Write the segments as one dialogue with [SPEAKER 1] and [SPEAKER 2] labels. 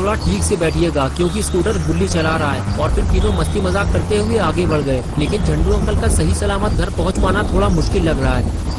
[SPEAKER 1] थोड़ा ठीक से बैठिएगा क्योंकि स्कूटर गुल्ली चला रहा है। और फिर तीनों मस्ती मजाक करते हुए आगे बढ़ गए। लेकिन झंडू अंकल का सही सलामत घर पहुंच पाना थोड़ा मुश्किल लग रहा है।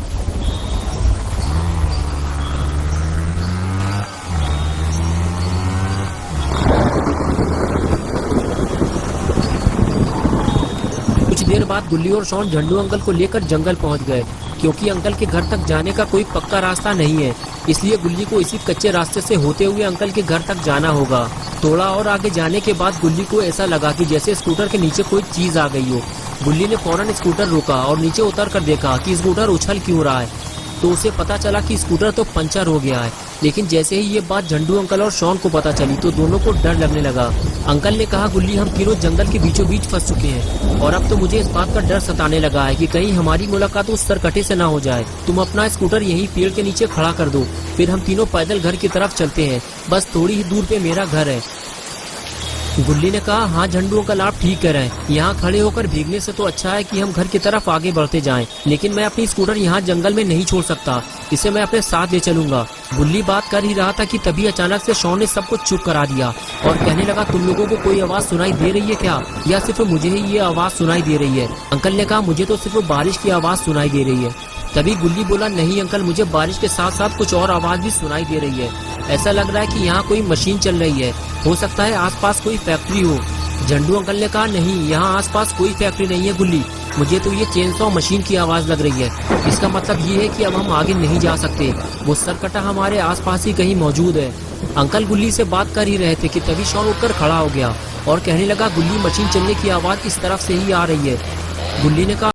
[SPEAKER 1] कुछ देर बाद गुल्ली और शॉन झंडू अंकल को लेकर जंगल पहुंच गए। क्योंकि अंकल के घर तक जाने का कोई पक्का रास्ता नहीं है, इसलिए गुल्ली को इसी कच्चे रास्ते से होते हुए अंकल के घर तक जाना होगा। थोड़ा और आगे जाने के बाद गुल्ली को ऐसा लगा कि जैसे स्कूटर के नीचे कोई चीज आ गई हो। गुल्ली ने फौरन स्कूटर रोका और नीचे उतर कर देखा कि स्कूटर उछल क्यों रहा है। तो उसे पता चला कि स्कूटर तो पंचर हो गया है। लेकिन जैसे ही ये बात झंडू अंकल और शॉन को पता चली तो दोनों को डर लगने लगा। अंकल ने कहा, गुल्ली हम तीनों जंगल के बीचों बीच फंस चुके हैं और अब तो मुझे इस बात का डर सताने लगा है कि कहीं हमारी मुलाकात उस सरकटे से ना हो जाए। तुम अपना स्कूटर यहीं पेड़ के नीचे खड़ा कर दो, फिर हम तीनों पैदल घर की तरफ चलते हैं। बस थोड़ी ही दूर पे मेरा घर है। गुल्ली ने कहा, हाँ झंडू अंकल आप ठीक कह रहे हैं। यहाँ खड़े होकर भीगने से तो अच्छा है कि हम घर की तरफ आगे बढ़ते जाएं। लेकिन मैं अपनी स्कूटर यहाँ जंगल में नहीं छोड़ सकता, इसे मैं अपने साथ ले चलूंगा। गुल्ली बात कर ही रहा था कि तभी अचानक से शॉन ने सब कुछ चुप करा दिया और कहने लगा, तुम लोगों को कोई आवाज सुनाई दे रही है क्या, या सिर्फ मुझे ही ये आवाज सुनाई दे रही है? अंकल ने कहा, मुझे तो सिर्फ बारिश की आवाज सुनाई दे रही है। तभी गुल्ली बोला, नहीं अंकल, मुझे बारिश के साथ साथ कुछ और आवाज भी सुनाई दे रही है। ऐसा लग रहा है कि यहाँ कोई मशीन चल रही है, हो सकता है आसपास कोई फैक्ट्री हो। झंडू अंकल ने कहा, नहीं यहाँ आसपास कोई फैक्ट्री नहीं है गुल्ली, मुझे तो ये चेनसॉ मशीन की आवाज लग रही है। इसका मतलब ये है कि अब हम आगे नहीं जा सकते, वो सरकटा हमारे आसपास ही कहीं मौजूद है। अंकल गुल्ली से बात कर ही रहे थे कि तभी शॉन उठकर खड़ा हो गया और कहने लगा, गुल्ली मशीन चलने की आवाज इस तरफ से ही आ रही है। गुल्ली ने कहा,